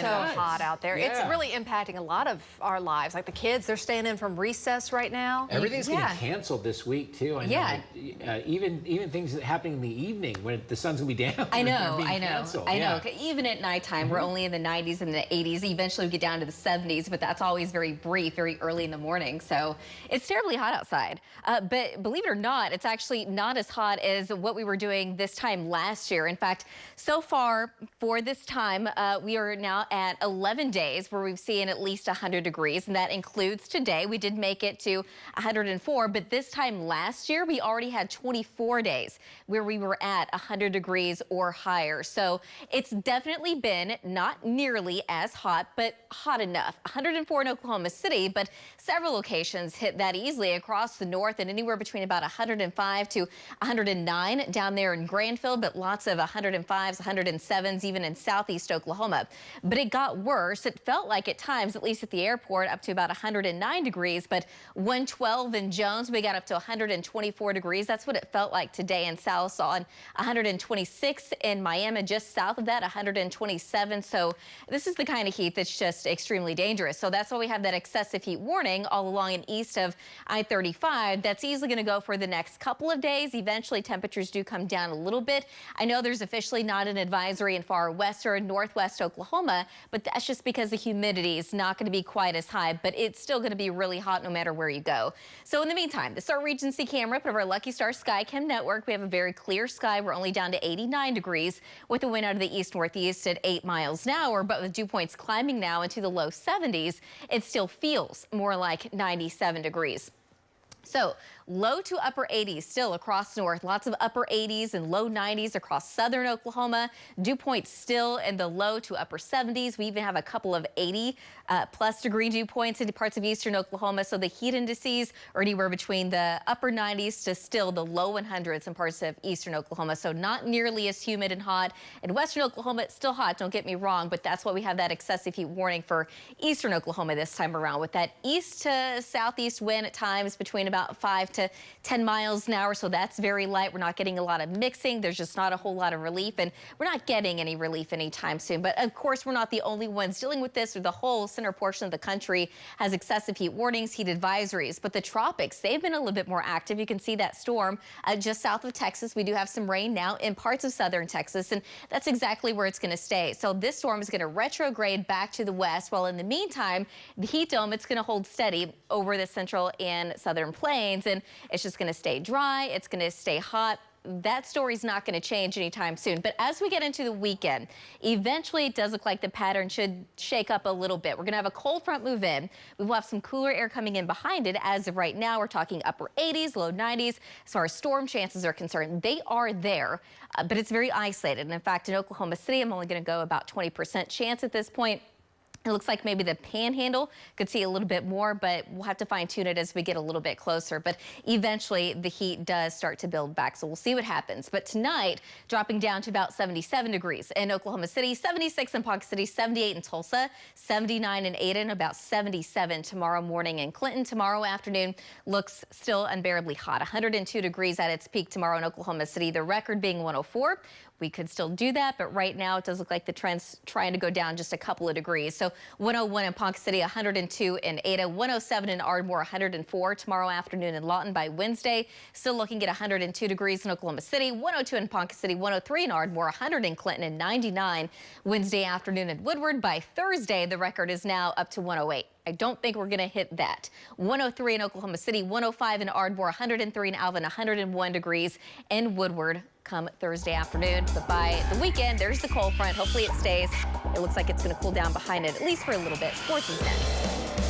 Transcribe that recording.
so hot out there. Yeah. It's really impacting a lot of our lives. Like the kids, they're staying in from recess right now. Everything's getting canceled this week too. I know, like, even things that happening in the evening when the sun's gonna be down. I know. Canceled. I know. Even at nighttime, we're only in the 90s and the 80s. Eventually, we get down to the 70s, but that's always very brief, very early in the morning. So it's terribly hot outside. But believe it or not, it's actually not as hot as what we were doing this time last year. In fact, so far for this time, we are now at 11 days where we've seen at least 100 degrees, and that includes today. We did make it to 104, but this time last year, we already had 24 days where we were at 100 degrees or higher. So it's definitely been not nearly as hot, but hot enough. 104 in Oklahoma City, but several locations hit that easily across the north and anywhere between about 105 to 109 down there in Granville, but lots of 105s, 107s, even in southeast Oklahoma. But it got worse. It felt like at times, at least at the airport, up to about 109 degrees, but 112 in Jones, we got up to 124 degrees. That's what it felt like today in Sallisaw, and 126 in Miami, just south of that, 127. So this is the kind of heat that's just extremely dangerous. So that's why we have that excessive heat warning all along and east of I-35. That's easily going to go for the next couple of days. Eventually, temperatures do come down a little bit. I know there's officially not an advisory in far west or northwest Oklahoma, but that's just because the humidity is not going to be quite as high, but it's still going to be really hot no matter where you go. So in the meantime, the Star Regency camera part of our Lucky Star SkyCam network, we have a very clear sky. We're only down to 89 degrees with a wind out of the east-northeast at 8 miles an hour, but with dew points climbing now into the low 70s, it still feels more like 97 degrees. So low to upper 80s still across north. Lots of upper 80s and low 90s across southern Oklahoma. Dew points still in the low to upper 70s. We even have a couple of 80 plus degree dew points in parts of eastern Oklahoma. So the heat indices are anywhere between the upper 90s to still the low 100s in parts of eastern Oklahoma. So not nearly as humid and hot. In western Oklahoma, it's still hot, don't get me wrong, but that's why we have that excessive heat warning for eastern Oklahoma this time around, with that east to southeast wind at times between about 5 to 10 miles an hour. So that's very light. We're not getting a lot of mixing. There's just not a whole lot of relief, and we're not getting any relief anytime soon. But of course, we're not the only ones dealing with this. The whole center portion of the country has excessive heat warnings, heat advisories. But the tropics, they've been a little bit more active. You can see that storm just south of Texas. We do have some rain now in parts of southern Texas, and that's exactly where it's going to stay. So this storm is going to retrograde back to the west, while in the meantime, the heat dome, it's going to hold steady over the central and southern plains, and it's just going to stay dry. It's going to stay hot. That story's not going to change anytime soon. But as we get into the weekend, eventually it does look like the pattern should shake up a little bit. We're going to have a cold front move in. We will have some cooler air coming in behind it. As of right now, we're talking upper 80s, low 90s. As far as storm chances are concerned, they are there, but it's very isolated. And in fact, in Oklahoma City, I'm only going to go about 20% chance at this point. It looks like maybe the Panhandle could see a little bit more, but we'll have to fine tune it as we get a little bit closer. But eventually the heat does start to build back, so we'll see what happens. But tonight, dropping down to about 77 degrees in Oklahoma City, 76 in Ponca City, 78 in Tulsa, 79 in Aden, about 77 tomorrow morning in Clinton. Tomorrow afternoon looks still unbearably hot, 102 degrees at its peak tomorrow in Oklahoma City, the record being 104. We could still do that, but right now it does look like the trend's trying to go down just a couple of degrees. So 101 in Ponca City, 102 in Ada, 107 in Ardmore, 104 tomorrow afternoon in Lawton. By Wednesday, still looking at 102 degrees in Oklahoma City, 102 in Ponca City, 103 in Ardmore, 100 in Clinton, and 99 Wednesday afternoon in Woodward. By Thursday, the record is now up to 108. I don't think we're going to hit that. 103 in Oklahoma City, 105 in Ardmore, 103 in Alvin, 101 degrees in Woodward come Thursday afternoon. But by the weekend, there's the cold front. Hopefully it stays. It looks like it's going to cool down behind it, at least for a little bit. Sports is next.